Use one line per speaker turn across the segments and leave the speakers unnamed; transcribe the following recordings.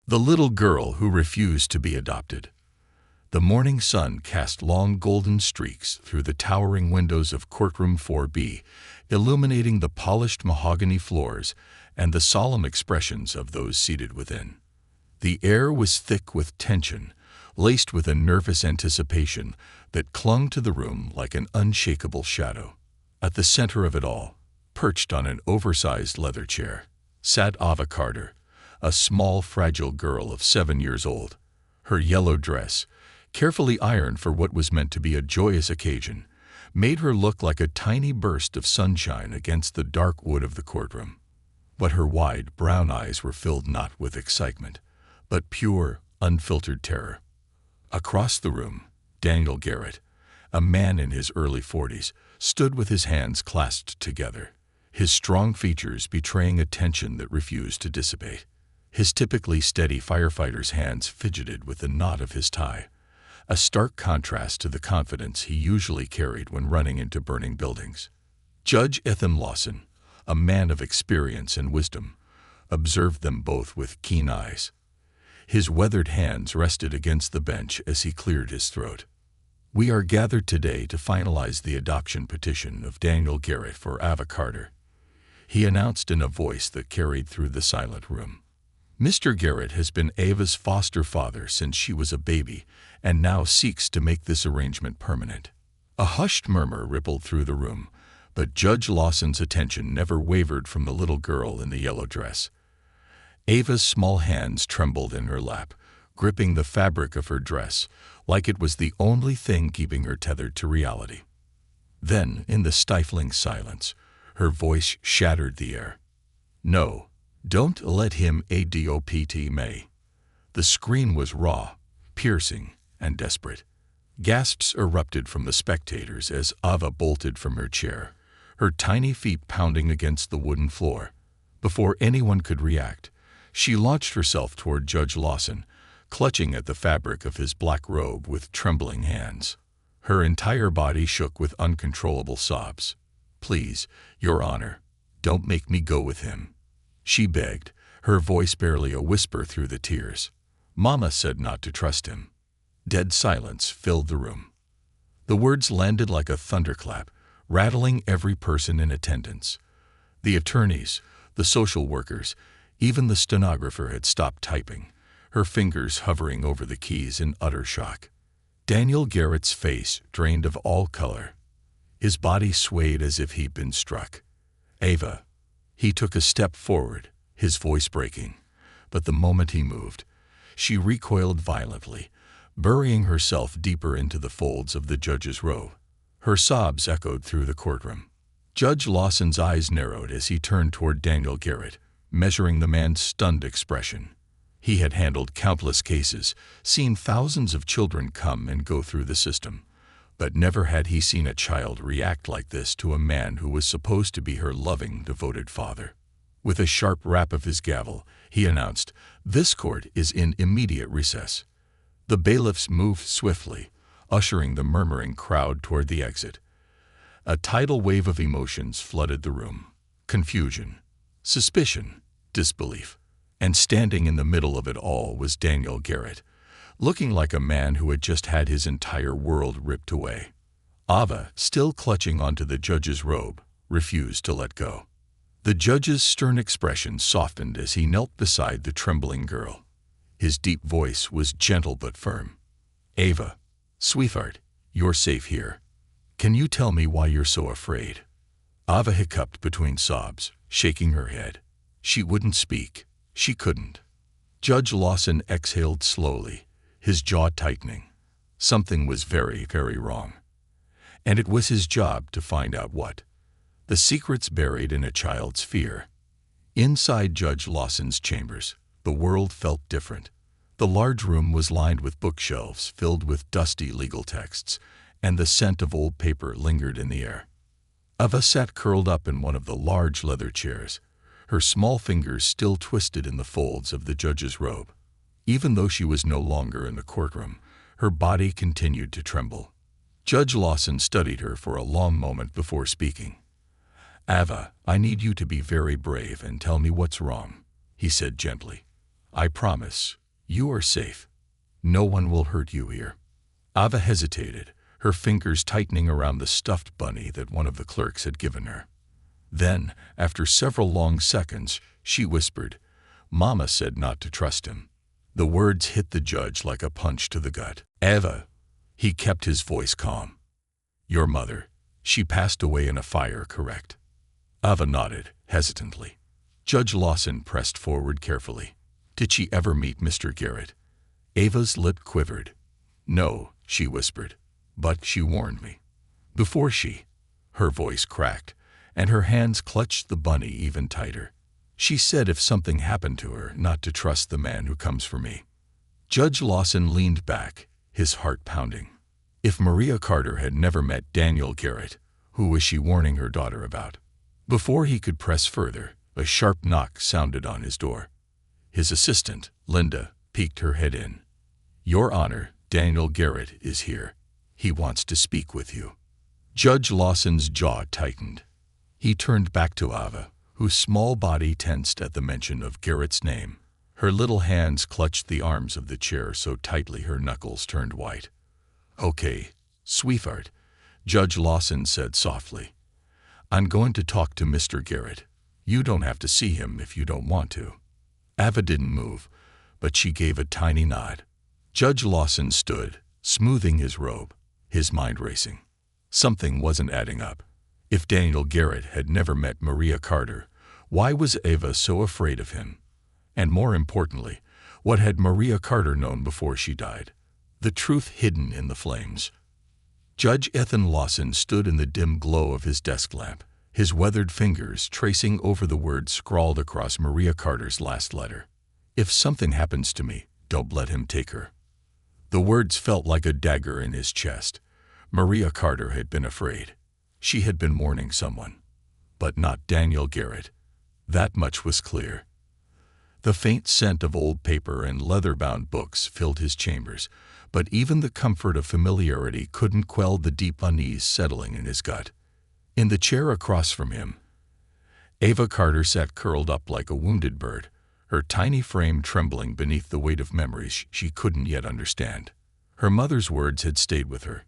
The little girl who refused to be adopted. The morning sun cast long golden streaks through the towering windows of courtroom 4B, illuminating the polished mahogany floors and the solemn expressions of those seated within. The air was thick with tension, laced with a nervous anticipation that clung to the room like an unshakable shadow. At the center of it all, perched on an oversized leather chair, sat Ava Carter, a small, fragile girl of 7 years old. Her yellow dress, carefully ironed for what was meant to be a joyous occasion, made her look like a tiny burst of sunshine against the dark wood of the courtroom. But her wide, brown eyes were filled not with excitement, but pure, unfiltered terror. Across the room, Daniel Garrett, a man in his early 40s, stood with his hands clasped together, his strong features betraying a tension that refused to dissipate. His typically steady firefighter's hands fidgeted with the knot of his tie, a stark contrast to the confidence he usually carried when running into burning buildings. Judge Etham Lawson, a man of experience and wisdom, observed them both with keen eyes. His weathered hands rested against the bench as he cleared his throat. "We are gathered today to finalize the adoption petition of Daniel Garrett for Ava Carter," he announced in a voice that carried through the silent room. "Mr. Garrett has been Ava's foster father since she was a baby and now seeks to make this arrangement permanent." A hushed murmur rippled through the room, but Judge Lawson's attention never wavered from the little girl in the yellow dress. Ava's small hands trembled in her lap, gripping the fabric of her dress like it was the only thing keeping her tethered to reality. Then, in the stifling silence, her voice shattered the air. "No, don't let him adopt me." The scream was raw, piercing, and desperate. Gasps erupted from the spectators as Ava bolted from her chair, her tiny feet pounding against the wooden floor. Before anyone could react, she launched herself toward Judge Lawson, clutching at the fabric of his black robe with trembling hands. Her entire body shook with uncontrollable sobs. "Please, Your Honor, don't make me go with him," she begged, her voice barely a whisper through the tears. "Mama said not to trust him." Dead silence filled the room. The words landed like a thunderclap, rattling every person in attendance. The attorneys, the social workers, even the stenographer had stopped typing, her fingers hovering over the keys in utter shock. Daniel Garrett's face drained of all color. His body swayed as if he'd been struck. "Ava." He took a step forward, his voice breaking, but the moment he moved, she recoiled violently, burying herself deeper into the folds of the judge's robe. Her sobs echoed through the courtroom. Judge Lawson's eyes narrowed as he turned toward Daniel Garrett, measuring the man's stunned expression. He had handled countless cases, seen thousands of children come and go through the system, but never had he seen a child react like this to a man who was supposed to be her loving, devoted father. With a sharp rap of his gavel, he announced, "This court is in immediate recess." The bailiffs moved swiftly, ushering the murmuring crowd toward the exit. A tidal wave of emotions flooded the room: confusion, suspicion, disbelief. And standing in the middle of it all was Daniel Garrett, looking like a man who had just had his entire world ripped away. Ava, still clutching onto the judge's robe, refused to let go. The judge's stern expression softened as he knelt beside the trembling girl. His deep voice was gentle but firm. "Ava, sweetheart, you're safe here. Can you tell me why you're so afraid?" Ava hiccuped between sobs, shaking her head. She wouldn't speak. She couldn't. Judge Lawson exhaled slowly, his jaw tightening. Something was very, very wrong. And it was his job to find out what. The secrets buried in a child's fear. Inside Judge Lawson's chambers, the world felt different. The large room was lined with bookshelves filled with dusty legal texts, and the scent of old paper lingered in the air. Ava sat curled up in one of the large leather chairs, her small fingers still twisted in the folds of the judge's robe. Even though she was no longer in the courtroom, her body continued to tremble. Judge Lawson studied her for a long moment before speaking. "Ava, I need you to be very brave and tell me what's wrong," he said gently. I promise. You are safe. No one will hurt you here." Ava hesitated, her fingers tightening around the stuffed bunny that one of the clerks had given her. Then, after several long seconds, she whispered, "Mama said not to trust him." The words hit the judge like a punch to the gut. "Ava," he kept his voice calm. "Your mother, she passed away in a fire, correct?" Ava nodded, hesitantly. Judge Lawson pressed forward carefully. "Did she ever meet Mr. Garrett?" Ava's lip quivered. "No," she whispered, "but she warned me." Before she, her voice cracked, and her hands clutched the bunny even tighter. "She said if something happened to her, not to trust the man who comes for me." Judge Lawson leaned back, his heart pounding. If Maria Carter had never met Daniel Garrett, who was she warning her daughter about? Before he could press further, a sharp knock sounded on his door. His assistant, Linda, peeked her head in. "Your Honor, Daniel Garrett is here. He wants to speak with you." Judge Lawson's jaw tightened. He turned back to Ava, whose small body tensed at the mention of Garrett's name. Her little hands clutched the arms of the chair so tightly her knuckles turned white. "Okay, sweetheart," Judge Lawson said softly. "I'm going to talk to Mr. Garrett. You don't have to see him if you don't want to." Ava didn't move, but she gave a tiny nod. Judge Lawson stood, smoothing his robe, his mind racing. Something wasn't adding up. If Daniel Garrett had never met Maria Carter, why was Ava so afraid of him? And more importantly, what had Maria Carter known before she died? The truth hidden in the flames. Judge Ethan Lawson stood in the dim glow of his desk lamp, his weathered fingers tracing over the words scrawled across Maria Carter's last letter. "If something happens to me, don't let him take her." The words felt like a dagger in his chest. Maria Carter had been afraid. She had been mourning someone. But not Daniel Garrett. That much was clear. The faint scent of old paper and leather-bound books filled his chambers, but even the comfort of familiarity couldn't quell the deep unease settling in his gut. In the chair across from him, Ava Carter sat curled up like a wounded bird, her tiny frame trembling beneath the weight of memories she couldn't yet understand. Her mother's words had stayed with her.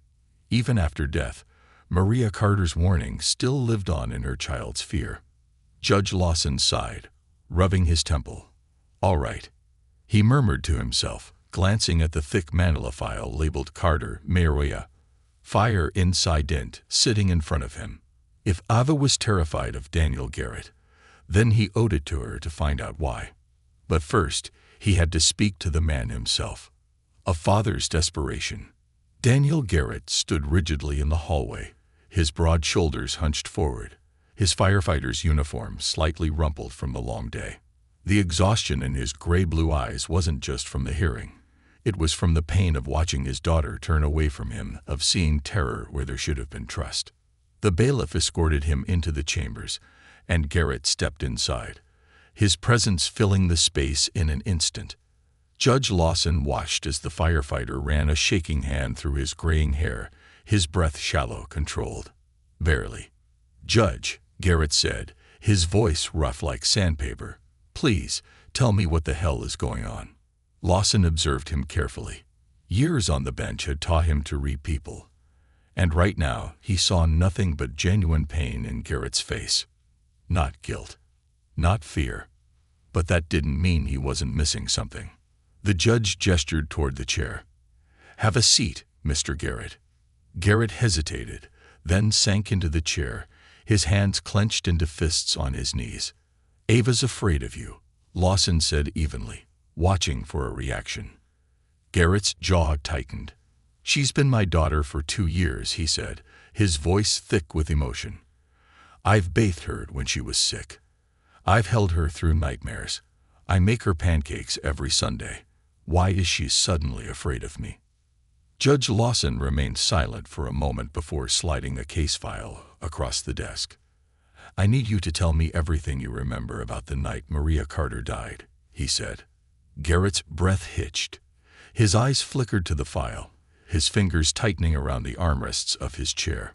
Even after death, Maria Carter's warning still lived on in her child's fear. Judge Lawson sighed, rubbing his temple. "All right," he murmured to himself, glancing at the thick manila file labeled Carter, Maria, Fire Incident, sitting in front of him. If Ava was terrified of Daniel Garrett, then he owed it to her to find out why. But first, he had to speak to the man himself. A father's desperation. Daniel Garrett stood rigidly in the hallway, his broad shoulders hunched forward, his firefighter's uniform slightly rumpled from the long day. The exhaustion in his gray-blue eyes wasn't just from the hearing. It was from the pain of watching his daughter turn away from him, of seeing terror where there should have been trust. The bailiff escorted him into the chambers, and Garrett stepped inside, his presence filling the space in an instant. Judge Lawson watched as the firefighter ran a shaking hand through his graying hair, his breath shallow, controlled. "Barely." "Judge," Garrett said, his voice rough like sandpaper, "please, tell me what the hell is going on." Lawson observed him carefully. Years on the bench had taught him to read people. And right now, he saw nothing but genuine pain in Garrett's face. Not guilt. Not fear. But that didn't mean he wasn't missing something. The judge gestured toward the chair. "Have a seat, Mr. Garrett." Garrett hesitated, then sank into the chair, his hands clenched into fists on his knees. "Ava's afraid of you," Lawson said evenly, watching for a reaction. Garrett's jaw tightened. "She's been my daughter for 2 years," he said, his voice thick with emotion. "I've bathed her when she was sick. I've held her through nightmares. I make her pancakes every Sunday. Why is she suddenly afraid of me?" Judge Lawson remained silent for a moment before sliding a case file across the desk. "I need you to tell me everything you remember about the night Maria Carter died," he said. Garrett's breath hitched. His eyes flickered to the file, his fingers tightening around the armrests of his chair.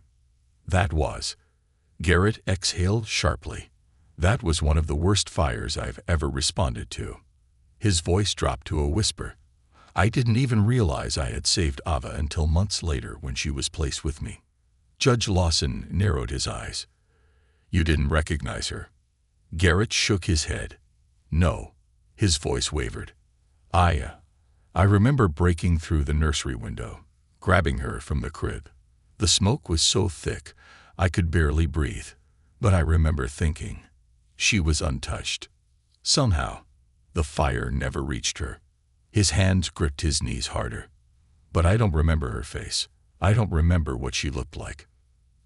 Garrett exhaled sharply. "That was one of the worst fires I've ever responded to." His voice dropped to a whisper. I didn't even realize I had saved Ava until months later when she was placed with me. Judge Lawson narrowed his eyes. You didn't recognize her? Garrett shook his head. No. His voice wavered. I remember breaking through the nursery window, grabbing her from the crib. The smoke was so thick, I could barely breathe. But I remember thinking, she was untouched. Somehow, the fire never reached her. His hands gripped his knees harder. But I don't remember her face. I don't remember what she looked like.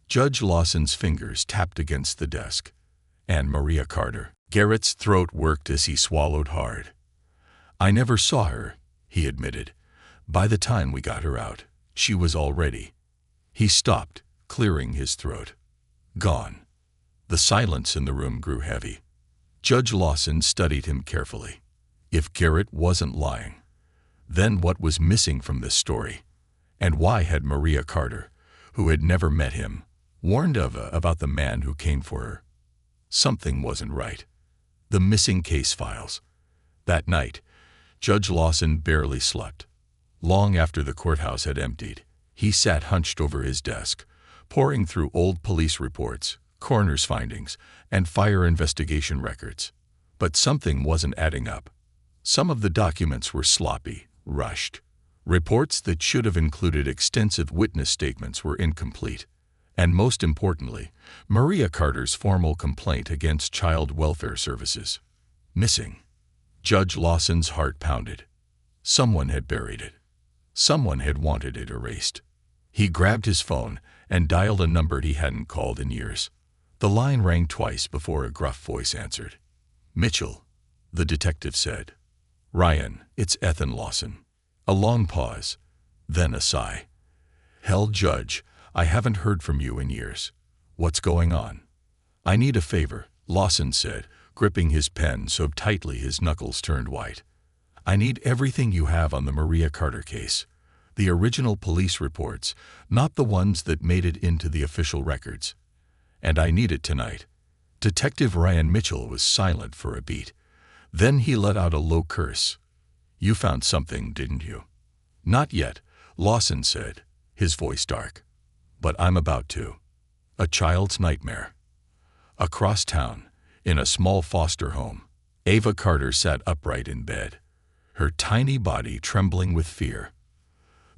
Judge Lawson's fingers tapped against the desk. Anne Maria Carter. Garrett's throat worked as he swallowed hard. I never saw her, he admitted. By the time we got her out, she was already. He stopped, clearing his throat. Gone. The silence in the room grew heavy. Judge Lawson studied him carefully. If Garrett wasn't lying, then what was missing from this story? And why had Maria Carter, who had never met him, warned Ava about the man who came for her? Something wasn't right. The missing case files. That night, Judge Lawson barely slept. Long after the courthouse had emptied, he sat hunched over his desk, poring through old police reports, coroner's findings, and fire investigation records. But something wasn't adding up. Some of the documents were sloppy, rushed. Reports that should have included extensive witness statements were incomplete. And most importantly, Maria Carter's formal complaint against Child Welfare Services. Missing. Judge Lawson's heart pounded. Someone had buried it. Someone had wanted it erased. He grabbed his phone and dialed a number he hadn't called in years. The line rang twice before a gruff voice answered. Mitchell, the detective said. Ryan, it's Ethan Lawson. A long pause, then a sigh. Hell, Judge, I haven't heard from you in years. What's going on? I need a favor, Lawson said, gripping his pen so tightly his knuckles turned white. I need everything you have on the Maria Carter case. The original police reports, not the ones that made it into the official records. And I need it tonight. Detective Ryan Mitchell was silent for a beat. Then he let out a low curse. You found something, didn't you? Not yet, Lawson said, his voice dark. But I'm about to. A child's nightmare. Across town, in a small foster home, Ava Carter sat upright in bed, her tiny body trembling with fear.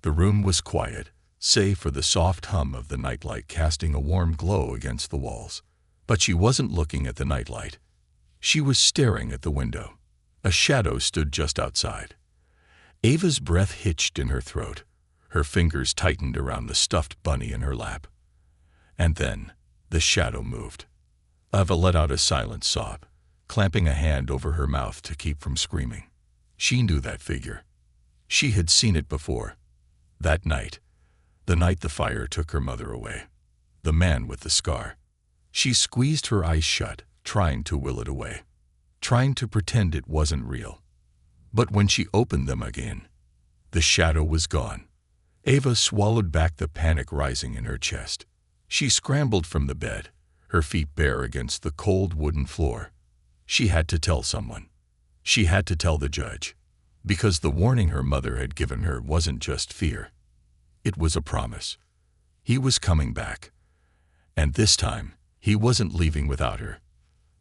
The room was quiet, save for the soft hum of the nightlight casting a warm glow against the walls. But she wasn't looking at the nightlight. She was staring at the window. A shadow stood just outside. Ava's breath hitched in her throat. Her fingers tightened around the stuffed bunny in her lap. And then, the shadow moved. Ava let out a silent sob, clamping a hand over her mouth to keep from screaming. She knew that figure. She had seen it before. That night, the night the fire took her mother away. The man with the scar. She squeezed her eyes shut, trying to will it away, trying to pretend it wasn't real. But when she opened them again, the shadow was gone. Ava swallowed back the panic rising in her chest. She scrambled from the bed, her feet bare against the cold wooden floor. She had to tell someone. She had to tell the judge, because the warning her mother had given her wasn't just fear. It was a promise. He was coming back. And this time, he wasn't leaving without her.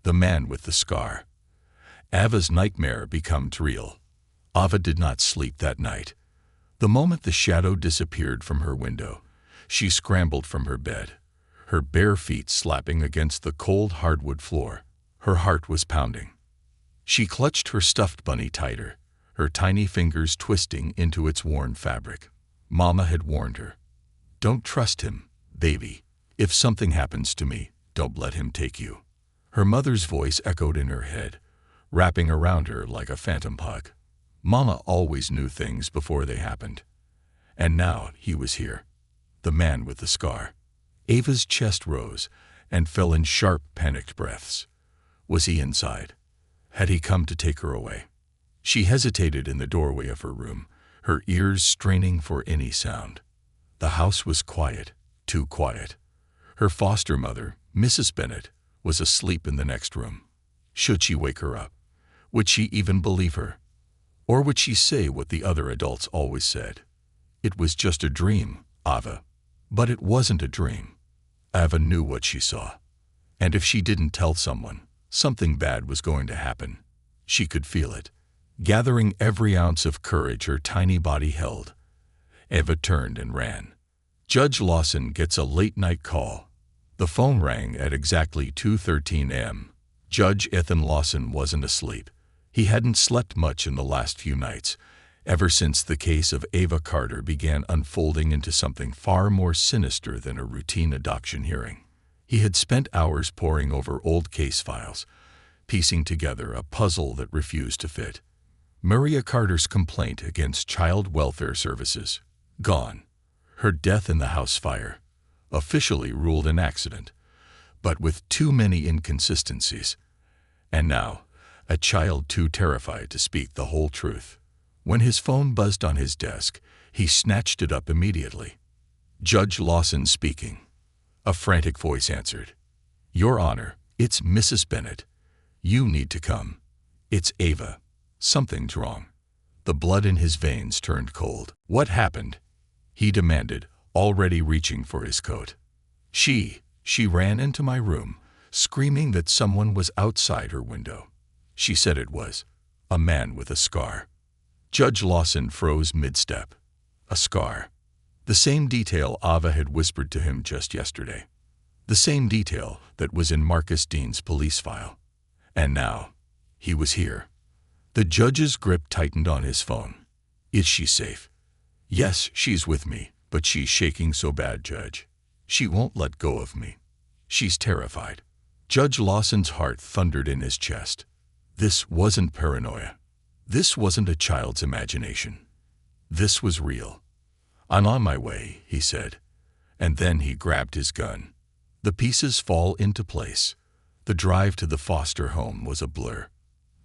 The man with the scar. Ava's nightmare became real. Ava did not sleep that night. The moment the shadow disappeared from her window, she scrambled from her bed, her bare feet slapping against the cold hardwood floor. Her heart was pounding. She clutched her stuffed bunny tighter, her tiny fingers twisting into its worn fabric. Mama had warned her. Don't trust him, baby. If something happens to me, don't let him take you. Her mother's voice echoed in her head, wrapping around her like a phantom hug. Mama always knew things before they happened. And now he was here. The man with the scar. Ava's chest rose and fell in sharp, panicked breaths. Was he inside? Had he come to take her away? She hesitated in the doorway of her room, her ears straining for any sound. The house was quiet, too quiet. Her foster mother, Mrs. Bennett, was asleep in the next room. Should she wake her up? Would she even believe her? Or would she say what the other adults always said? It was just a dream, Ava. But it wasn't a dream. Ava knew what she saw. And if she didn't tell someone, something bad was going to happen. She could feel it. Gathering every ounce of courage her tiny body held, Ava turned and ran. Judge Lawson gets a late-night call. The phone rang at exactly 2:13 a.m. Judge Ethan Lawson wasn't asleep. He hadn't slept much in the last few nights, ever since the case of Ava Carter began unfolding into something far more sinister than a routine adoption hearing. He had spent hours poring over old case files, piecing together a puzzle that refused to fit. Maria Carter's complaint against Child Welfare Services, gone. Her death in the house fire, officially ruled an accident, but with too many inconsistencies. And now, a child too terrified to speak the whole truth. When his phone buzzed on his desk, he snatched it up immediately. Judge Lawson speaking. A frantic voice answered. "Your Honor, it's Mrs. Bennett. You need to come. It's Ava. Something's wrong." The blood in his veins turned cold. "What happened?" he demanded, already reaching for his coat. She ran into my room, screaming that someone was outside her window. She said it was a man with a scar. Judge Lawson froze mid-step. A scar. The same detail Ava had whispered to him just yesterday. The same detail that was in Marcus Dean's police file. And now, he was here. The judge's grip tightened on his phone. "Is she safe?" "Yes, she's with me, but she's shaking so bad, Judge. She won't let go of me. She's terrified." Judge Lawson's heart thundered in his chest. This wasn't paranoia. This wasn't a child's imagination. This was real. "I'm on my way," he said. And then he grabbed his gun. The pieces fall into place. The drive to the foster home was a blur.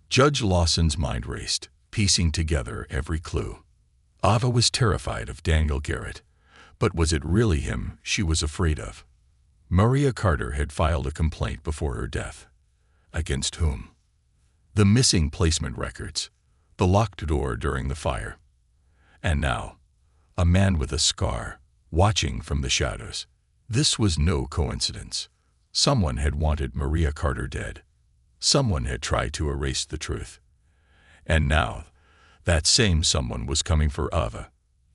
Judge Lawson's mind raced, piecing together every clue. Ava was terrified of Daniel Garrett, but was it really him she was afraid of? Maria Carter had filed a complaint before her death. Against whom? The missing placement records, the locked door during the fire. And now, a man with a scar, watching from the shadows. This was no coincidence. Someone had wanted Maria Carter dead. Someone had tried to erase the truth. And now, that same someone was coming for Ava.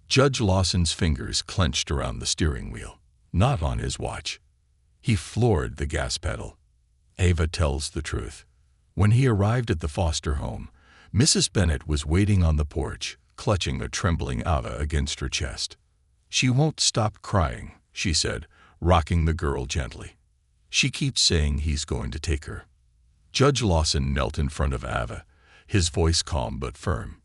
Judge Lawson's fingers clenched around the steering wheel. Not on his watch. He floored the gas pedal. Ava tells the truth. When he arrived at the foster home, Mrs. Bennett was waiting on the porch, clutching a trembling Ava against her chest. "She won't stop crying," she said, rocking the girl gently. "She keeps saying he's going to take her." Judge Lawson knelt in front of Ava, his voice calm but firm.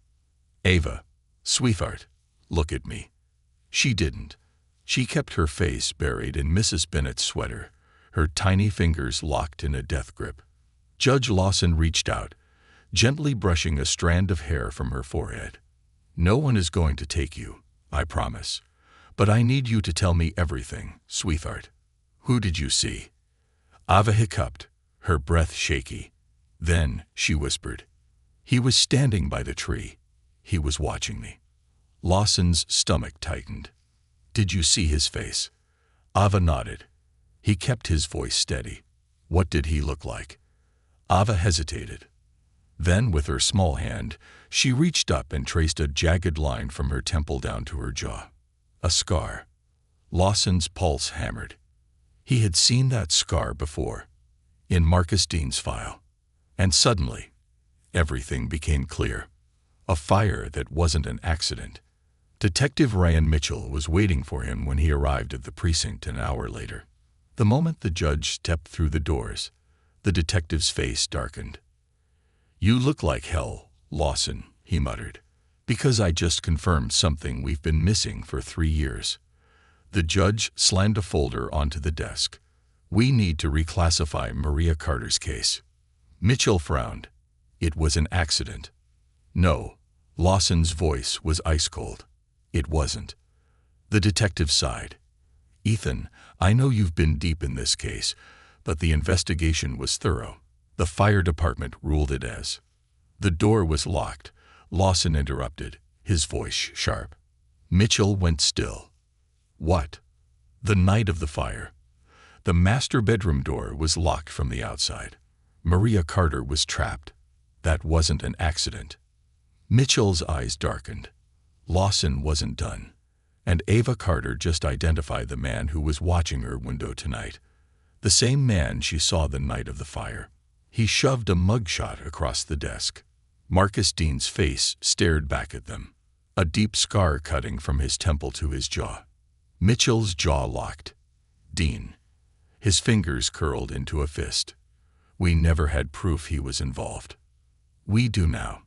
"Ava, sweetheart, look at me." She didn't. She kept her face buried in Mrs. Bennett's sweater, her tiny fingers locked in a death grip. Judge Lawson reached out, gently brushing a strand of hair from her forehead. "No one is going to take you, I promise. But I need you to tell me everything, sweetheart. Who did you see?" Ava hiccuped, her breath shaky. Then she whispered, "He was standing by the tree. He was watching me." Lawson's stomach tightened. "Did you see his face?" Ava nodded. He kept his voice steady. "What did he look like?" Ava hesitated. Then, with her small hand, she reached up and traced a jagged line from her temple down to her jaw. A scar. Lawson's pulse hammered. He had seen that scar before, in Marcus Dean's file. And suddenly, everything became clear. A fire that wasn't an accident. Detective Ryan Mitchell was waiting for him when he arrived at the precinct an hour later. The moment the judge stepped through the doors, the detective's face darkened. "You look like hell, Lawson," he muttered, "because I just confirmed something we've been missing for 3 years." The judge slammed a folder onto the desk. "We need to reclassify Maria Carter's case." Mitchell frowned. "It was an accident." "No." Lawson's voice was ice cold. "It wasn't." The detective sighed. "Ethan, I know you've been deep in this case, but the investigation was thorough. The fire department ruled it as. The door was locked, Lawson interrupted, his voice sharp. Mitchell went still. What? The night of the fire. The master bedroom door was locked from the outside. Maria Carter was trapped. That wasn't an accident. Mitchell's eyes darkened. Lawson wasn't done. And Ava Carter just identified the man who was watching her window tonight. The same man she saw the night of the fire. He shoved a mugshot across the desk. Marcus Dean's face stared back at them, a deep scar cutting from his temple to his jaw. Mitchell's jaw locked. Dean. His fingers curled into a fist. We never had proof he was involved. We do now.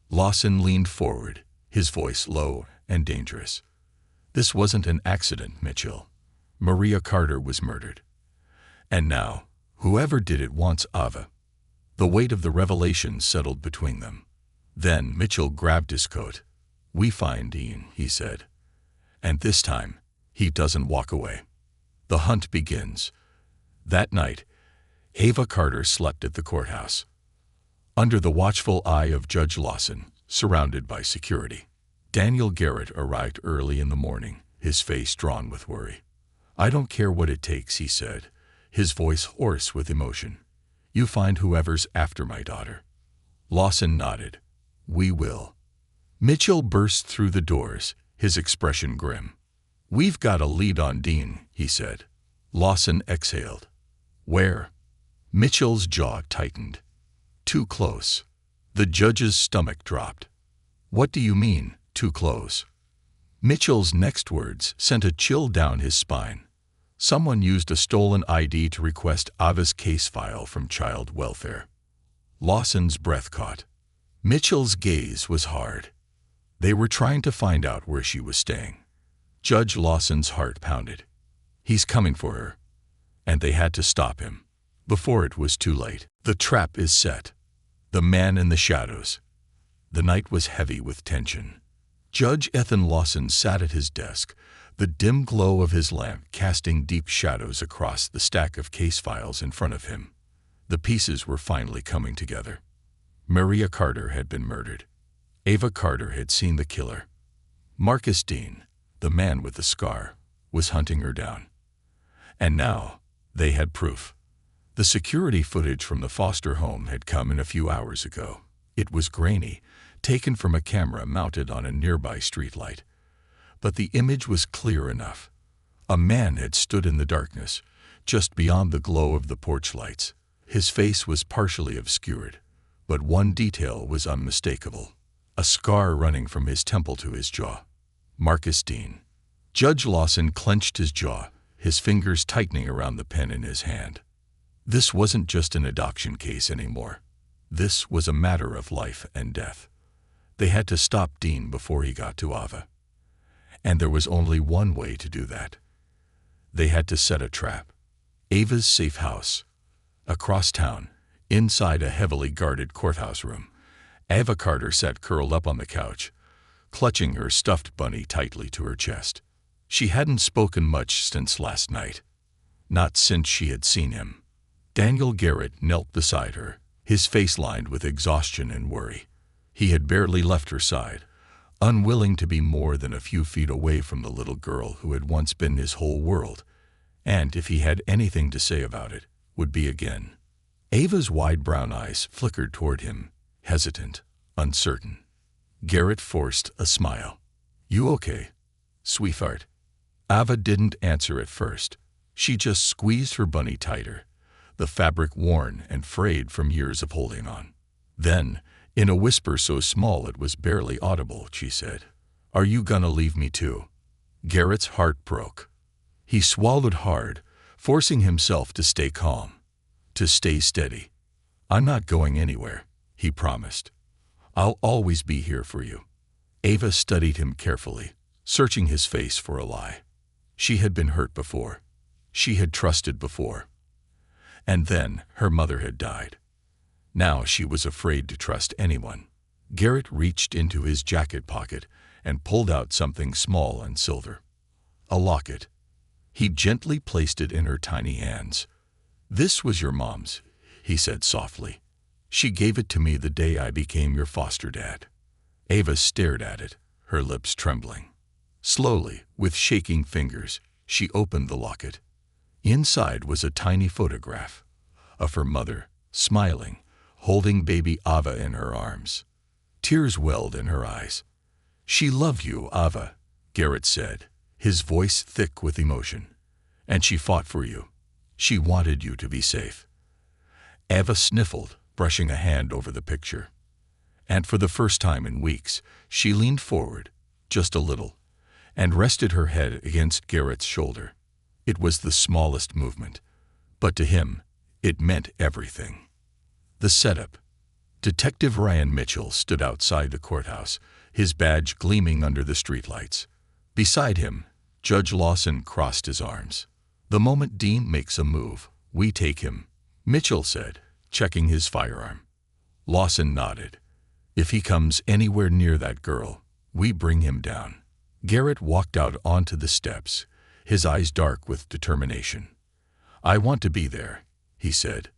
Lawson leaned forward, his voice low and dangerous. This wasn't an accident, Mitchell. Maria Carter was murdered. And now, whoever did it wants Ava. The weight of the revelation settled between them. Then Mitchell grabbed his coat. We find Dean, he said. And this time, he doesn't walk away. The hunt begins. That night, Ava Carter slept at the courthouse, under the watchful eye of Judge Lawson, surrounded by security. Daniel Garrett arrived early in the morning, his face drawn with worry. I don't care what it takes, he said, his voice hoarse with emotion. You find whoever's after my daughter. Lawson nodded. We will. Mitchell burst through the doors, his expression grim. We've got a lead on Dean, he said. Lawson exhaled. Where? Mitchell's jaw tightened. Too close. The judge's stomach dropped. What do you mean, too close? Mitchell's next words sent a chill down his spine. Someone used a stolen ID to request Ava's case file from child welfare. Lawson's breath caught. Mitchell's gaze was hard. They were trying to find out where she was staying. Judge Lawson's heart pounded. He's coming for her. And they had to stop him, before it was too late. The trap is set. The man in the shadows. The night was heavy with tension. Judge Ethan Lawson sat at his desk, the dim glow of his lamp casting deep shadows across the stack of case files in front of him. The pieces were finally coming together. Maria Carter had been murdered. Ava Carter had seen the killer. Marcus Dean, the man with the scar, was hunting her down. And now, they had proof. The security footage from the foster home had come in a few hours ago. It was grainy, taken from a camera mounted on a nearby streetlight. But the image was clear enough. A man had stood in the darkness, just beyond the glow of the porch lights. His face was partially obscured, but one detail was unmistakable. A scar running from his temple to his jaw. Marcus Dean. Judge Lawson clenched his jaw, his fingers tightening around the pen in his hand. This wasn't just an adoption case anymore. This was a matter of life and death. They had to stop Dean before he got to Ava. And there was only one way to do that. They had to set a trap. Ava's safe house. Across town, inside a heavily guarded courthouse room, Ava Carter sat curled up on the couch, clutching her stuffed bunny tightly to her chest. She hadn't spoken much since last night. Not since she had seen him. Daniel Garrett knelt beside her, his face lined with exhaustion and worry. He had barely left her side, unwilling to be more than a few feet away from the little girl who had once been his whole world, and if he had anything to say about it, would be again. Ava's wide brown eyes flickered toward him, hesitant, uncertain. Garrett forced a smile. You okay, sweetheart? Ava didn't answer at first. She just squeezed her bunny tighter, the fabric worn and frayed from years of holding on. Then, in a whisper so small it was barely audible, she said, Are you gonna leave me too? Garrett's heart broke. He swallowed hard, forcing himself to stay calm, to stay steady. I'm not going anywhere, he promised. I'll always be here for you. Ava studied him carefully, searching his face for a lie. She had been hurt before. She had trusted before. And then her mother had died. Now she was afraid to trust anyone. Garrett reached into his jacket pocket and pulled out something small and silver. A locket. He gently placed it in her tiny hands. This was your mom's, he said softly. She gave it to me the day I became your foster dad. Ava stared at it, her lips trembling. Slowly, with shaking fingers, she opened the locket. Inside was a tiny photograph of her mother, smiling, holding baby Ava in her arms. Tears welled in her eyes. "She loved you, Ava," Garrett said, his voice thick with emotion. "And she fought for you. She wanted you to be safe." Ava sniffled, brushing a hand over the picture. And for the first time in weeks, she leaned forward, just a little, and rested her head against Garrett's shoulder. It was the smallest movement, but to him, it meant everything. The setup. Detective Ryan Mitchell stood outside the courthouse, his badge gleaming under the streetlights. Beside him, Judge Lawson crossed his arms. "The moment Dean makes a move, we take him," Mitchell said, checking his firearm. Lawson nodded. "If he comes anywhere near that girl, we bring him down." Garrett walked out onto the steps, his eyes dark with determination. "I want to be there," he said.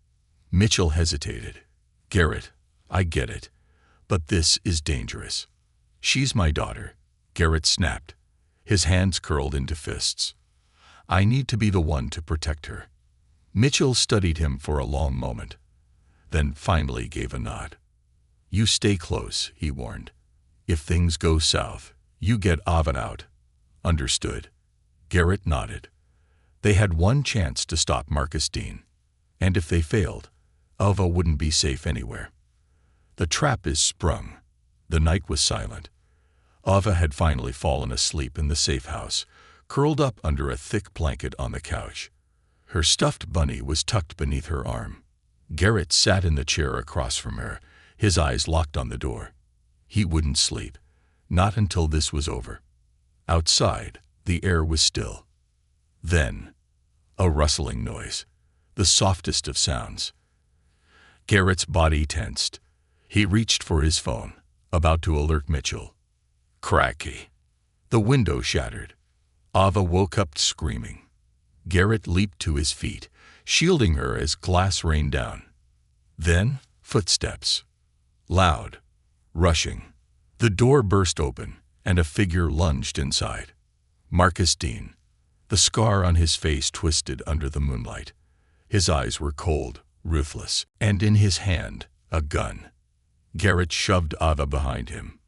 Mitchell hesitated. "Garrett, I get it, but this is dangerous." "She's my daughter," Garrett snapped, his hands curled into fists. "I need to be the one to protect her." Mitchell studied him for a long moment, then finally gave a nod. "You stay close," he warned. "If things go south, you get Ava out." "Understood." Garrett nodded. They had one chance to stop Marcus Dean, and if they failed, Ava wouldn't be safe anywhere. The trap is sprung. The night was silent. Ava had finally fallen asleep in the safe house, curled up under a thick blanket on the couch. Her stuffed bunny was tucked beneath her arm. Garrett sat in the chair across from her, his eyes locked on the door. He wouldn't sleep, not until this was over. Outside, the air was still. Then, a rustling noise, the softest of sounds. Garrett's body tensed. He reached for his phone, about to alert Mitchell. Cracky. The window shattered. Ava woke up screaming. Garrett leaped to his feet, shielding her as glass rained down. Then, footsteps. Loud, rushing. The door burst open, and a figure lunged inside. Marcus Dean. The scar on his face twisted under the moonlight. His eyes were cold, ruthless, and in his hand, a gun. Garrett shoved Ava behind him.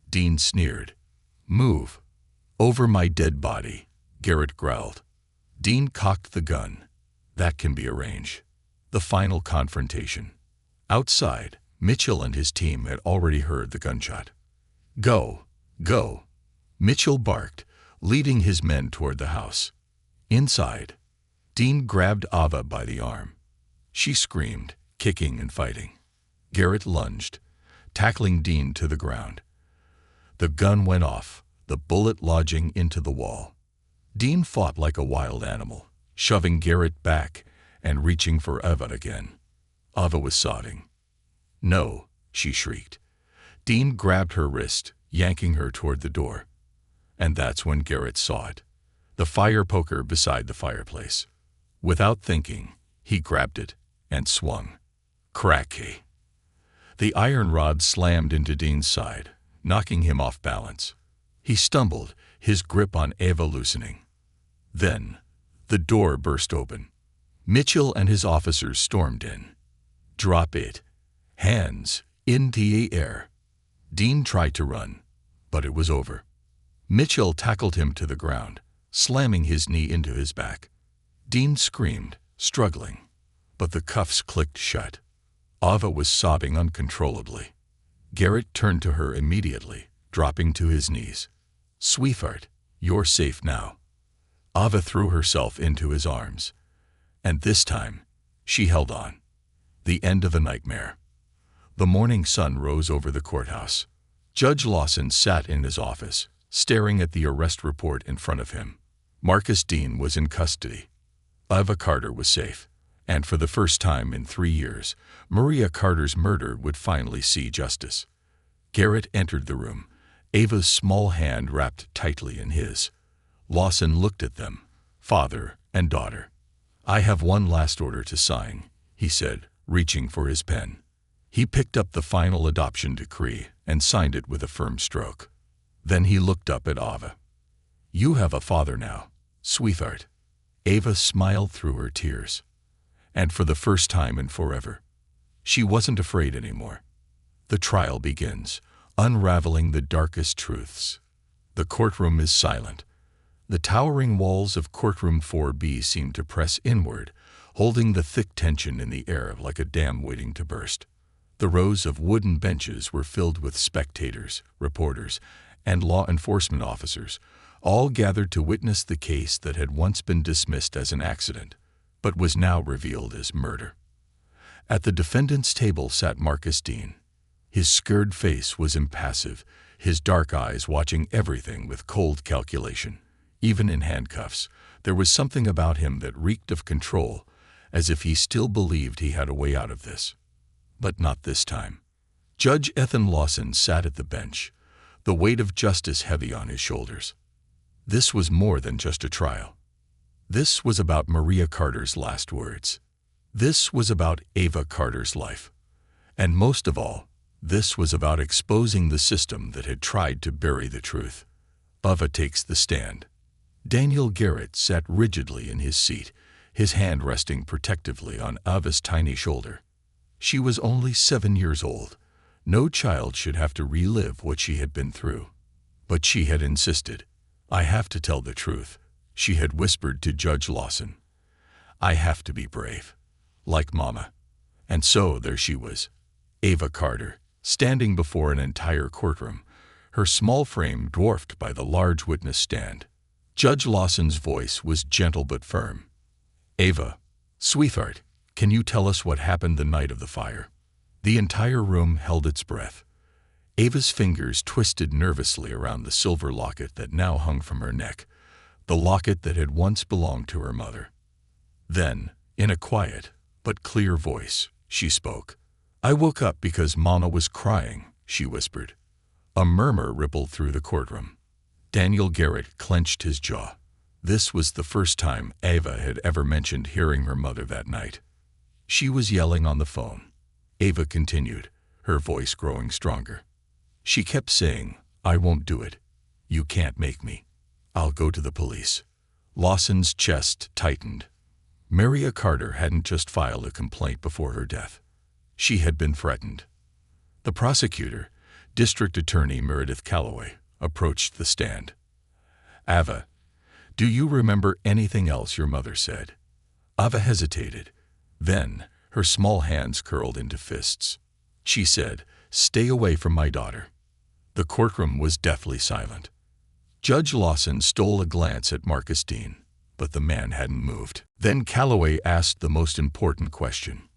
Dean sneered. "Move." "Over my dead body," Garrett growled. Dean cocked the gun. "That can be arranged." The final confrontation. Outside, Mitchell and his team had already heard the gunshot. "Go, go," Mitchell barked, leading his men toward the house. Inside, Dean grabbed Ava by the arm. She screamed, kicking and fighting. Garrett lunged, tackling Dean to the ground. The gun went off, the bullet lodging into the wall. Dean fought like a wild animal, shoving Garrett back and reaching for Ava again. Ava was sobbing. "No," she shrieked. Dean grabbed her wrist, yanking her toward the door. And that's when Garrett saw it. The fire poker beside the fireplace. Without thinking, he grabbed it and swung. Cracky. The iron rod slammed into Dean's side, knocking him off balance. He stumbled, his grip on Ava loosening. Then, the door burst open. Mitchell and his officers stormed in. "Drop it. Hands into the air." Dean tried to run, but it was over. Mitchell tackled him to the ground, slamming his knee into his back. Dean screamed, struggling, but the cuffs clicked shut. Ava was sobbing uncontrollably. Garrett turned to her immediately, dropping to his knees. "Sweetheart, you're safe now." Ava threw herself into his arms, and this time, she held on. The end of a nightmare. The morning sun rose over the courthouse. Judge Lawson sat in his office, staring at the arrest report in front of him. Marcus Dean was in custody. Ava Carter was safe, and for the first time in 3 years, Maria Carter's murder would finally see justice. Garrett entered the room, Ava's small hand wrapped tightly in his. Lawson looked at them, father and daughter. "I have one last order to sign," he said, reaching for his pen. He picked up the final adoption decree and signed it with a firm stroke. Then he looked up at Ava. "You have a father now, sweetheart." Ava smiled through her tears. And for the first time in forever, she wasn't afraid anymore. The trial begins, unraveling the darkest truths. The courtroom is silent. The towering walls of courtroom 4B seem to press inward, holding the thick tension in the air like a dam waiting to burst. The rows of wooden benches were filled with spectators, reporters, and law enforcement officers, all gathered to witness the case that had once been dismissed as an accident, but was now revealed as murder. At the defendant's table sat Marcus Dean. His scared face was impassive, his dark eyes watching everything with cold calculation. Even in handcuffs, there was something about him that reeked of control, as if he still believed he had a way out of this. But not this time. Judge Ethan Lawson sat at the bench, the weight of justice heavy on his shoulders. This was more than just a trial. This was about Maria Carter's last words. This was about Ava Carter's life. And most of all, this was about exposing the system that had tried to bury the truth. Ava takes the stand. Daniel Garrett sat rigidly in his seat, his hand resting protectively on Ava's tiny shoulder. She was only 7 years old. No child should have to relive what she had been through. But she had insisted. "I have to tell the truth," she had whispered to Judge Lawson. "I have to be brave, like Mama." And so there she was, Ava Carter, standing before an entire courtroom, her small frame dwarfed by the large witness stand. Judge Lawson's voice was gentle but firm. "Ava, sweetheart, can you tell us what happened the night of the fire?" The entire room held its breath. Ava's fingers twisted nervously around the silver locket that now hung from her neck, the locket that had once belonged to her mother. Then, in a quiet but clear voice, she spoke. "I woke up because Mama was crying," she whispered. A murmur rippled through the courtroom. Daniel Garrett clenched his jaw. This was the first time Ava had ever mentioned hearing her mother that night. She was yelling on the phone. Ava continued, her voice growing stronger. She kept saying, "I won't do it. You can't make me. I'll go to the police." Lawson's chest tightened. Maria Carter hadn't just filed a complaint before her death. She had been threatened. The prosecutor, District Attorney Meredith Calloway, approached the stand. "Ava, do you remember anything else your mother said?" Ava hesitated. Then, her small hands curled into fists. She said, "Stay away from my daughter." The courtroom was deathly silent. Judge Lawson stole a glance at Marcus Dean, but the man hadn't moved. Then Calloway asked the most important question.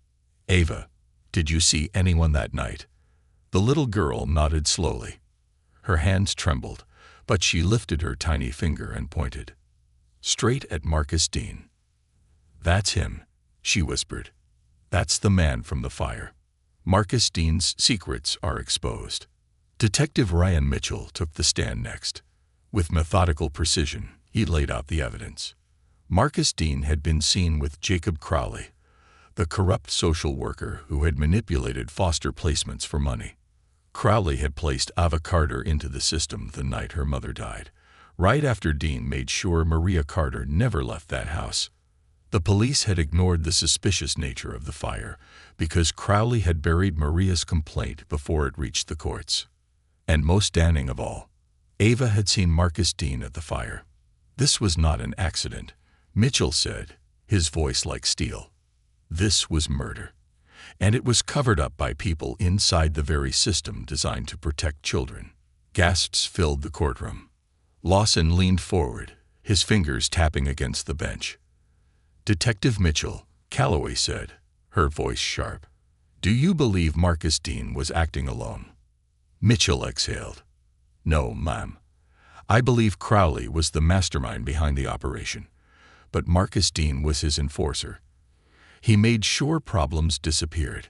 "Ava, did you see anyone that night?" The little girl nodded slowly. Her hands trembled, but she lifted her tiny finger and pointed. Straight at Marcus Dean. "That's him," she whispered. "That's the man from the fire." Marcus Dean's secrets are exposed. Detective Ryan Mitchell took the stand next. With methodical precision, he laid out the evidence. Marcus Dean had been seen with Jacob Crowley, the corrupt social worker who had manipulated foster placements for money. Crowley had placed Ava Carter into the system the night her mother died, right after Dean made sure Maria Carter never left that house. The police had ignored the suspicious nature of the fire because Crowley had buried Maria's complaint before it reached the courts. And most damning of all, Ava had seen Marcus Dean at the fire. This was not an accident, Mitchell said, his voice like steel. This was murder. And it was covered up by people inside the very system designed to protect children. Gasps filled the courtroom. Lawson leaned forward, his fingers tapping against the bench. "Detective Mitchell," Calloway said, her voice sharp. "Do you believe Marcus Dean was acting alone?" Mitchell exhaled. "No, ma'am. I believe Crowley was the mastermind behind the operation, but Marcus Dean was his enforcer. He made sure problems disappeared."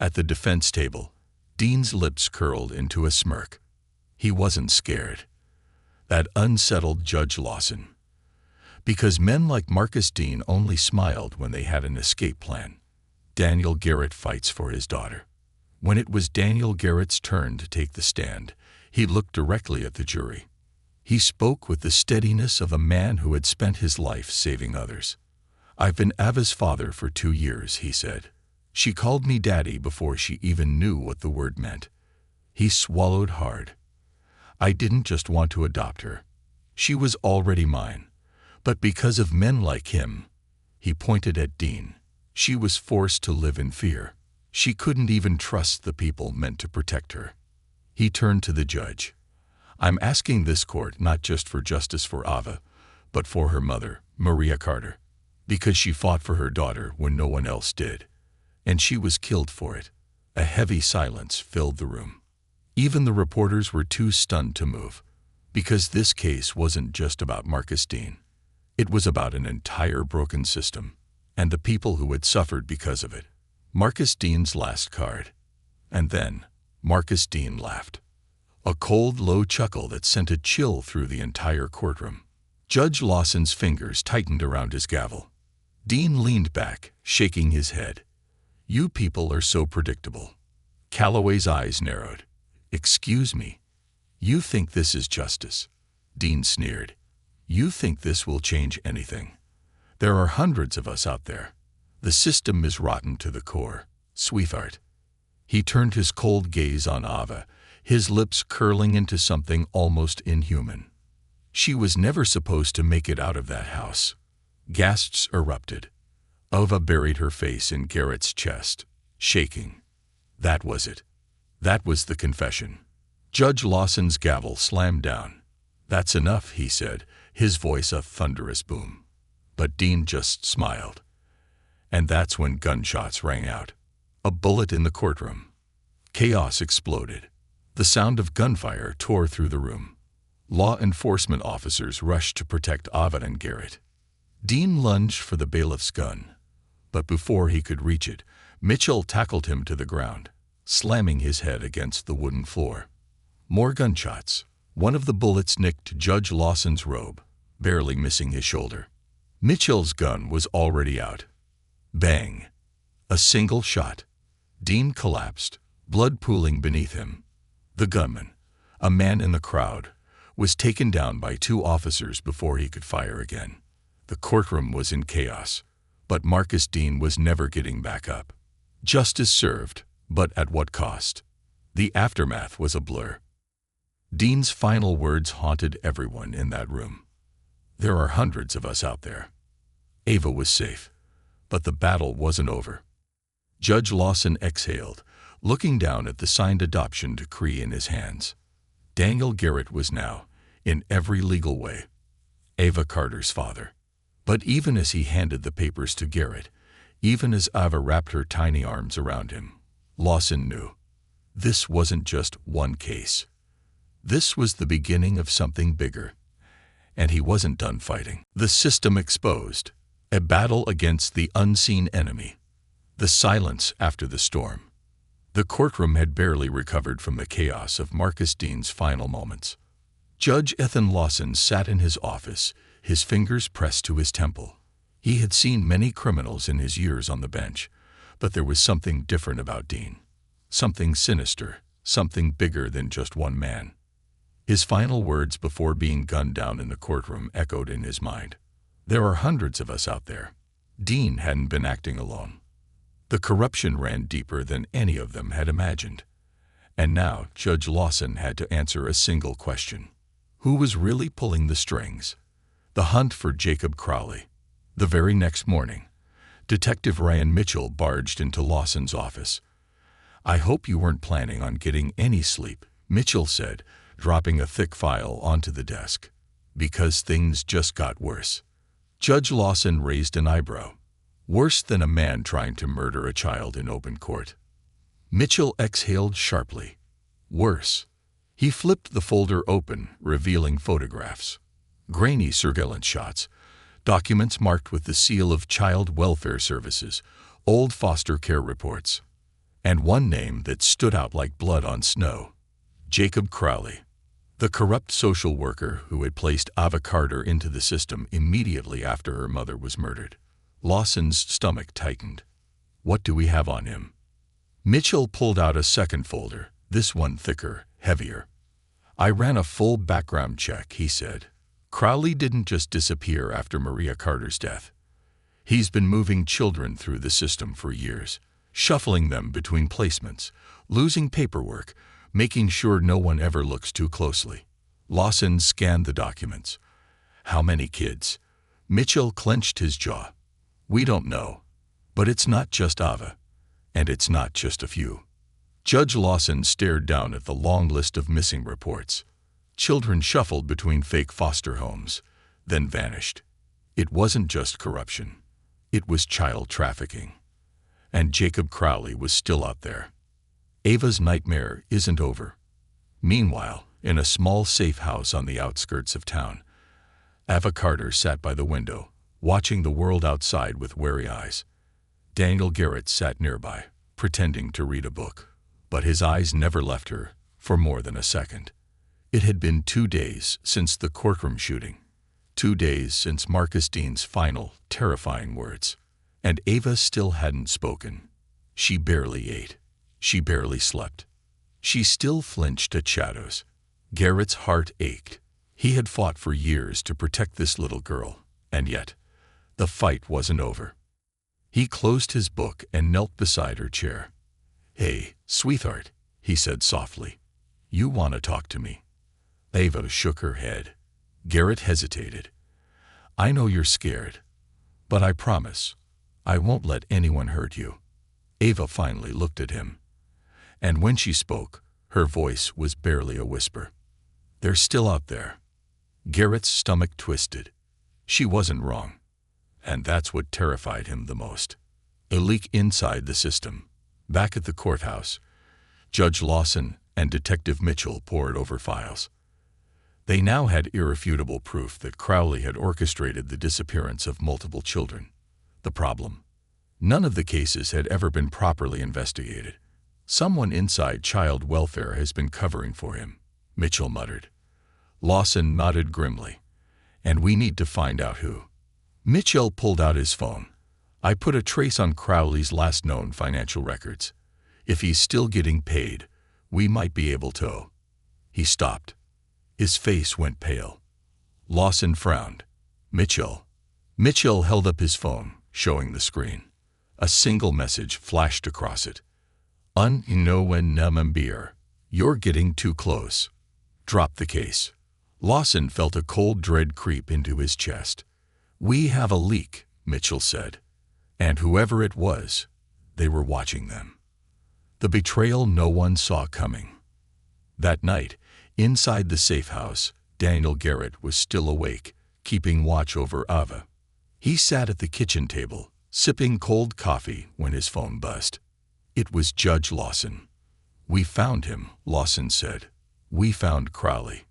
At the defense table, Dean's lips curled into a smirk. He wasn't scared. That unsettled Judge Lawson. Because men like Marcus Dean only smiled when they had an escape plan. Daniel Garrett fights for his daughter. When it was Daniel Garrett's turn to take the stand, he looked directly at the jury. He spoke with the steadiness of a man who had spent his life saving others. "I've been Ava's father for 2 years," he said. "She called me Daddy before she even knew what the word meant." He swallowed hard. "I didn't just want to adopt her. She was already mine. But because of men like him," he pointed at Dean, "she was forced to live in fear. She couldn't even trust the people meant to protect her." He turned to the judge. "I'm asking this court not just for justice for Ava, but for her mother, Maria Carter, because she fought for her daughter when no one else did. And she was killed for it." A heavy silence filled the room. Even the reporters were too stunned to move, because this case wasn't just about Marcus Dean. It was about an entire broken system, and the people who had suffered because of it. Marcus Dean's last card. And then Marcus Dean laughed. A cold, low chuckle that sent a chill through the entire courtroom. Judge Lawson's fingers tightened around his gavel. Dean leaned back, shaking his head. "You people are so predictable." Calloway's eyes narrowed. "Excuse me. You think this is justice?" Dean sneered. "You think this will change anything? There are hundreds of us out there. The system is rotten to the core, sweetheart." He turned his cold gaze on Ava, his lips curling into something almost inhuman. "She was never supposed to make it out of that house." Gasps erupted. Ava buried her face in Garrett's chest, shaking. That was it. That was the confession. Judge Lawson's gavel slammed down. "That's enough," he said, his voice a thunderous boom. But Dean just smiled. And that's when gunshots rang out. A bullet in the courtroom. Chaos exploded. The sound of gunfire tore through the room. Law enforcement officers rushed to protect Ava and Garrett. Dean lunged for the bailiff's gun. But before he could reach it, Mitchell tackled him to the ground, slamming his head against the wooden floor. More gunshots. One of the bullets nicked Judge Lawson's robe, barely missing his shoulder. Mitchell's gun was already out. Bang! A single shot. Dean collapsed, blood pooling beneath him. The gunman, a man in the crowd, was taken down by 2 officers before he could fire again. The courtroom was in chaos, but Marcus Dean was never getting back up. Justice served, but at what cost? The aftermath was a blur. Dean's final words haunted everyone in that room. "There are hundreds of us out there." Ava was safe, but the battle wasn't over. Judge Lawson exhaled, looking down at the signed adoption decree in his hands. Daniel Garrett was now, in every legal way, Ava Carter's father. But even as he handed the papers to Garrett, even as Ava wrapped her tiny arms around him, Lawson knew. This wasn't just one case. This was the beginning of something bigger. And he wasn't done fighting. The system exposed. A battle against the unseen enemy. The silence after the storm. The courtroom had barely recovered from the chaos of Marcus Dean's final moments. Judge Ethan Lawson sat in his office, his fingers pressed to his temple. He had seen many criminals in his years on the bench, but there was something different about Dean. Something sinister, something bigger than just one man. His final words before being gunned down in the courtroom echoed in his mind. There are hundreds of us out there. Dean hadn't been acting alone. The corruption ran deeper than any of them had imagined. And now Judge Lawson had to answer a single question. Who was really pulling the strings? The hunt for Jacob Crowley. The very next morning, Detective Ryan Mitchell barged into Lawson's office. "I hope you weren't planning on getting any sleep," Mitchell said, dropping a thick file onto the desk. "Because things just got worse." Judge Lawson raised an eyebrow. "Worse than a man trying to murder a child in open court." Mitchell exhaled sharply. "Worse." He flipped the folder open, revealing photographs. Grainy surveillance shots, documents marked with the seal of Child Welfare Services, old foster care reports, and one name that stood out like blood on snow. Jacob Crowley, the corrupt social worker who had placed Ava Carter into the system immediately after her mother was murdered. Lawson's stomach tightened. "What do we have on him?" Mitchell pulled out a second folder, this one thicker, heavier. I ran a full background check, he said. Crowley didn't just disappear after Maria Carter's death. He's been moving children through the system for years, shuffling them between placements, losing paperwork, making sure no one ever looks too closely. Lawson scanned the documents. How many kids? Mitchell clenched his jaw. We don't know. But it's not just Ava. And it's not just a few. Judge Lawson stared down at the long list of missing reports. Children shuffled between fake foster homes, then vanished. It wasn't just corruption. It was child trafficking. And Jacob Crowley was still out there. Ava's nightmare isn't over. Meanwhile, in a small safe house on the outskirts of town, Ava Carter sat by the window, watching the world outside with wary eyes. Daniel Garrett sat nearby, pretending to read a book, but his eyes never left her for more than a second. It had been 2 days since the courtroom shooting, 2 days since Marcus Dean's final, terrifying words, and Ava still hadn't spoken. She barely ate. She barely slept. She still flinched at shadows. Garrett's heart ached. He had fought for years to protect this little girl, and yet, the fight wasn't over. He closed his book and knelt beside her chair. "Hey, sweetheart," he said softly. "You want to talk to me?" Ava shook her head. Garrett hesitated. "I know you're scared, but I promise, I won't let anyone hurt you." Ava finally looked at him. And when she spoke, her voice was barely a whisper. "They're still out there." Garrett's stomach twisted. She wasn't wrong. And that's what terrified him the most. A leak inside the system. Back at the courthouse, Judge Lawson and Detective Mitchell pored over files. They now had irrefutable proof that Crowley had orchestrated the disappearance of multiple children. The problem? None of the cases had ever been properly investigated. "Someone inside child welfare has been covering for him," Mitchell muttered. Lawson nodded grimly. "And we need to find out who." Mitchell pulled out his phone. "I put a trace on Crowley's last known financial records. If he's still getting paid, we might be able to." He stopped. His face went pale. Lawson frowned. "Mitchell." Mitchell held up his phone, showing the screen. A single message flashed across it. "Unknown number. You're getting too close. Drop the case." Lawson felt a cold dread creep into his chest. "We have a leak," Mitchell said. And whoever it was, they were watching them. The betrayal no one saw coming. That night, inside the safe house, Daniel Garrett was still awake, keeping watch over Ava. He sat at the kitchen table, sipping cold coffee when his phone buzzed. It was Judge Lawson. "We found him," Lawson said. "We found Crowley."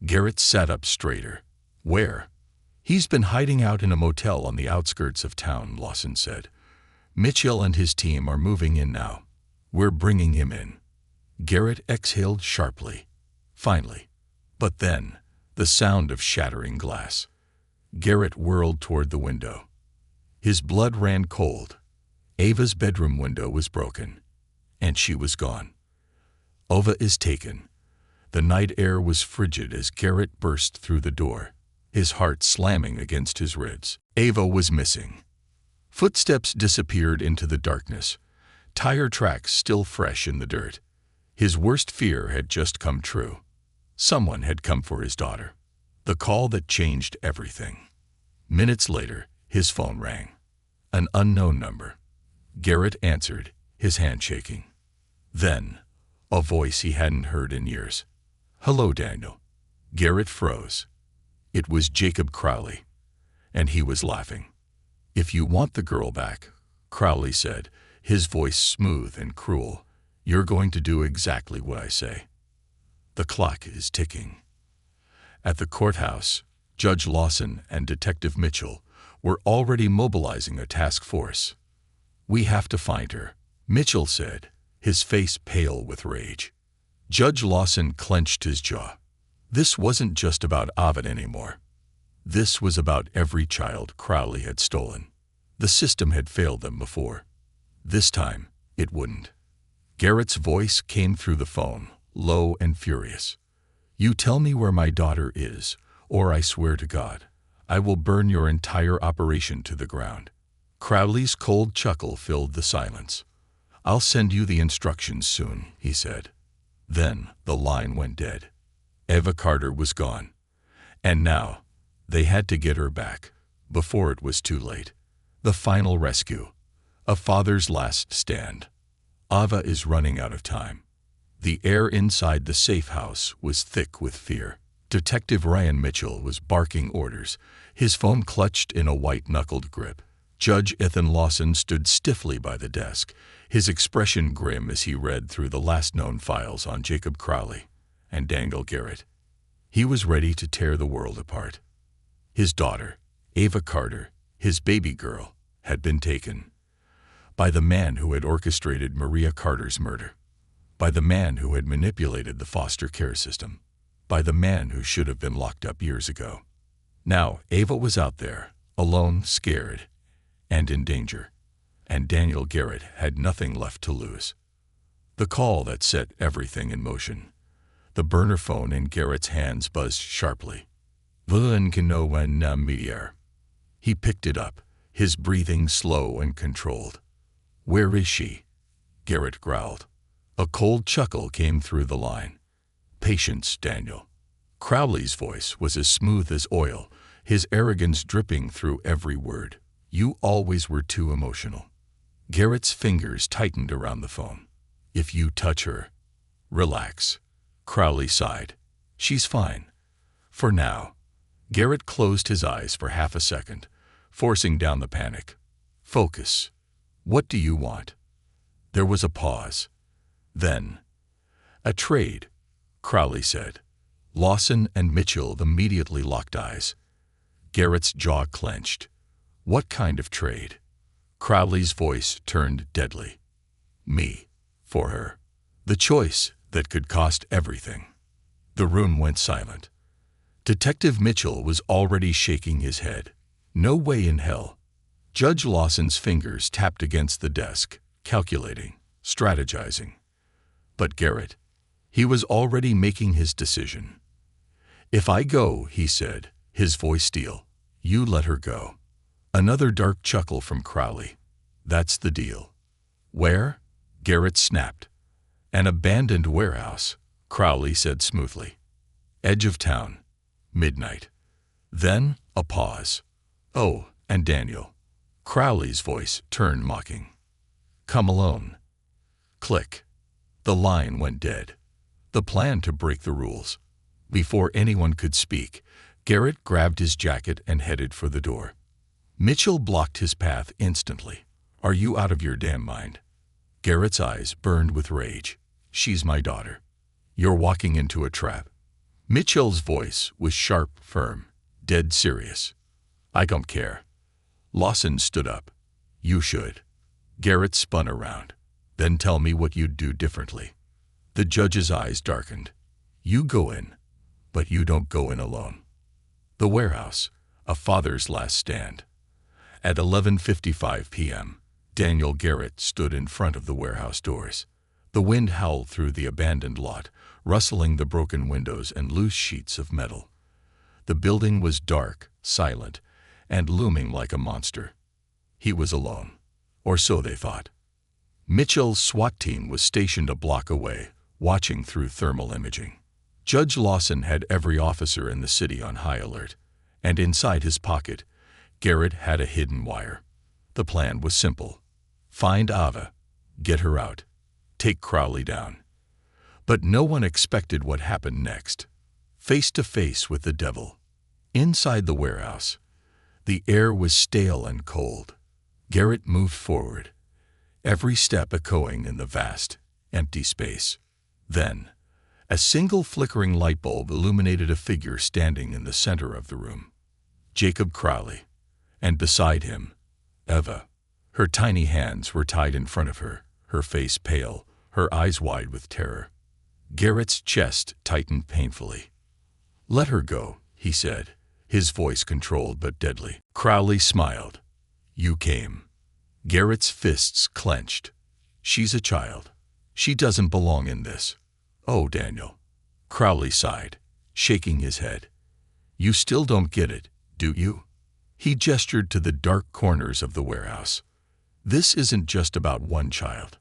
Garrett sat up straighter. "Where?" "He's been hiding out in a motel on the outskirts of town," Lawson said. "Mitchell and his team are moving in now. We're bringing him in." Garrett exhaled sharply. Finally. But then, the sound of shattering glass. Garrett whirled toward the window. His blood ran cold. Ava's bedroom window was broken, and she was gone. Ava is taken. The night air was frigid as Garrett burst through the door, his heart slamming against his ribs. Ava was missing. Footsteps disappeared into the darkness, tire tracks still fresh in the dirt. His worst fear had just come true. Someone had come for his daughter. The call that changed everything. Minutes later, his phone rang. An unknown number. Garrett answered, his hand shaking. Then, a voice he hadn't heard in years. "Hello, Daniel." Garrett froze. It was Jacob Crowley, and he was laughing. "If you want the girl back," Crowley said, his voice smooth and cruel, "you're going to do exactly what I say." The clock is ticking. At the courthouse, Judge Lawson and Detective Mitchell were already mobilizing a task force. "We have to find her," Mitchell said, his face pale with rage. Judge Lawson clenched his jaw. This wasn't just about Ovid anymore. This was about every child Crowley had stolen. The system had failed them before. This time, it wouldn't. Garrett's voice came through the phone, low and furious. "You tell me where my daughter is, or I swear to God, I will burn your entire operation to the ground." Crowley's cold chuckle filled the silence. "I'll send you the instructions soon," he said. Then the line went dead. Eva Carter was gone. And now, they had to get her back, before it was too late. The final rescue. A father's last stand. Ava is running out of time. The air inside the safe house was thick with fear. Detective Ryan Mitchell was barking orders, his phone clutched in a white-knuckled grip. Judge Ethan Lawson stood stiffly by the desk, his expression grim as he read through the last known files on Jacob Crowley and Daniel Garrett. He was ready to tear the world apart. His daughter, Ava Carter, his baby girl, had been taken. By the man who had orchestrated Maria Carter's murder. By the man who had manipulated the foster care system. By the man who should have been locked up years ago. Now, Ava was out there, alone, scared, and in danger. And Daniel Garrett had nothing left to lose. The call that set everything in motion. The burner phone in Garrett's hands buzzed sharply. He picked it up, his breathing slow and controlled. "Where is she?" Garrett growled. A cold chuckle came through the line. "Patience, Daniel." Crowley's voice was as smooth as oil, his arrogance dripping through every word. "You always were too emotional." Garrett's fingers tightened around the phone. "If you touch her..." "Relax." Crowley sighed. "She's fine. For now." Garrett closed his eyes for half a second, forcing down the panic. "Focus. What do you want?" There was a pause. Then, "A trade," Crowley said. Lawson and Mitchell immediately locked eyes. Garrett's jaw clenched. "What kind of trade?" Crowley's voice turned deadly. "Me. For her. The choice that could cost everything." The room went silent. Detective Mitchell was already shaking his head. "No way in hell." Judge Lawson's fingers tapped against the desk, calculating, strategizing. But Garrett, he was already making his decision. "If I go," he said, his voice steel, "you let her go." Another dark chuckle from Crowley. "That's the deal." "Where?" Garrett snapped. "An abandoned warehouse," Crowley said smoothly. "Edge of town. Midnight." Then a pause. "Oh, and Daniel." Crowley's voice turned mocking. "Come alone." Click. The line went dead. The plan to break the rules. Before anyone could speak, Garrett grabbed his jacket and headed for the door. Mitchell blocked his path instantly. "Are you out of your damn mind?" Garrett's eyes burned with rage. "She's my daughter. You're walking into a trap." Mitchell's voice was sharp, firm, dead serious. "I don't care." Lawson stood up. "You should." Garrett spun around. "Then tell me what you'd do differently." The judge's eyes darkened. "You go in, but you don't go in alone." The warehouse, a father's last stand. At 11:55 p.m., Daniel Garrett stood in front of the warehouse doors. The wind howled through the abandoned lot, rustling the broken windows and loose sheets of metal. The building was dark, silent, and looming like a monster. He was alone, or so they thought. Mitchell's SWAT team was stationed a block away, watching through thermal imaging. Judge Lawson had every officer in the city on high alert, and inside his pocket, Garrett had a hidden wire. The plan was simple. Find Ava, get her out, take Crowley down. But no one expected what happened next. Face to face with the devil. Inside the warehouse, the air was stale and cold. Garrett moved forward, every step echoing in the vast, empty space. Then, a single flickering light bulb illuminated a figure standing in the center of the room. Jacob Crowley. And beside him, Eva. Her tiny hands were tied in front of her, her face pale, her eyes wide with terror. Garrett's chest tightened painfully. "Let her go," he said, his voice controlled but deadly. Crowley smiled. "You came." Garrett's fists clenched. "She's a child. She doesn't belong in this. Oh, Daniel. Crowley sighed, shaking his head. You still don't get it, do you? He gestured to the dark corners of the warehouse. This isn't just about one child.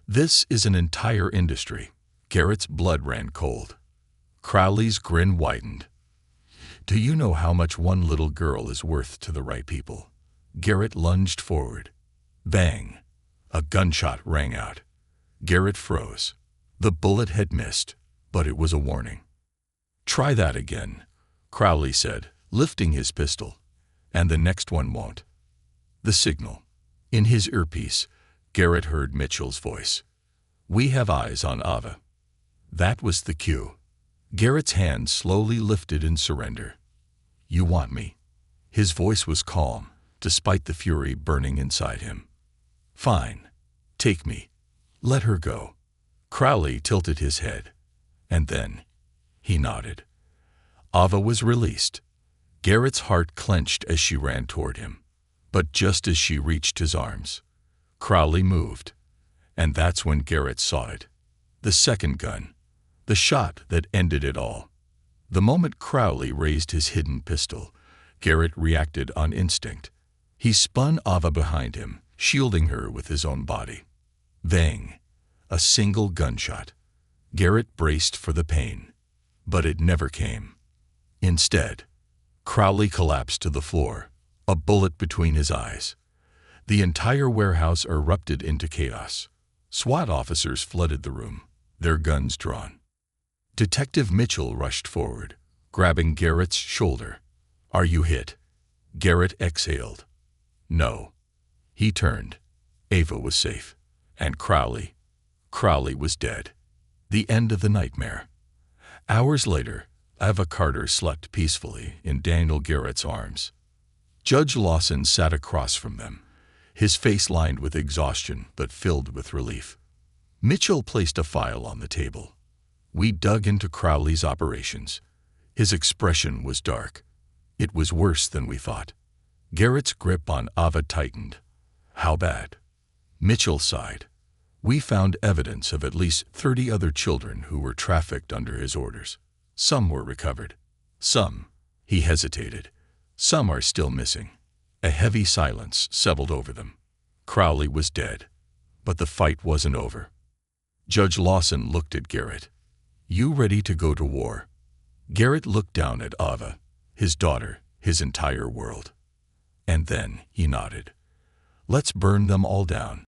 This is an entire industry. Garrett's blood ran cold. Crowley's grin widened. Do you know how much one little girl is worth to the right people? Garrett lunged forward. Bang! A gunshot rang out. Garrett froze. The bullet had missed, but it was a warning. Try that again, Crowley said, lifting his pistol. And the next one won't. The signal. In his earpiece, Garrett heard Mitchell's voice. We have eyes on Ava. That was the cue. Garrett's hand slowly lifted in surrender. You want me? His voice was calm, despite the fury burning inside him. Fine. Take me. Let her go. Crowley tilted his head. And then he nodded. Ava was released. Garrett's heart clenched as she ran toward him. But just as she reached his arms, Crowley moved. And that's when Garrett saw it. The second gun. The shot that ended it all. The moment Crowley raised his hidden pistol, Garrett reacted on instinct. He spun Ava behind him, shielding her with his own body. Bang! A single gunshot. Garrett braced for the pain. But it never came. Instead, Crowley collapsed to the floor, a bullet between his eyes. The entire warehouse erupted into chaos. SWAT officers flooded the room, their guns drawn. Detective Mitchell rushed forward, grabbing Garrett's shoulder. Are you hit? Garrett exhaled. No. He turned. Ava was safe. And Crowley was dead. The end of the nightmare. Hours later, Ava Carter slept peacefully in Daniel Garrett's arms. Judge Lawson sat across from them, his face lined with exhaustion but filled with relief. Mitchell placed a file on the table. We dug into Crowley's operations. His expression was dark. It was worse than we thought. Garrett's grip on Ava tightened. How bad? Mitchell sighed. We found evidence of at least 30 other children who were trafficked under his orders. Some were recovered. Some, he hesitated. Some are still missing. A heavy silence settled over them. Crowley was dead. But the fight wasn't over. Judge Lawson looked at Garrett. You ready to go to war? Garrett looked down at Ava, his daughter, his entire world. And then he nodded. Let's burn them all down.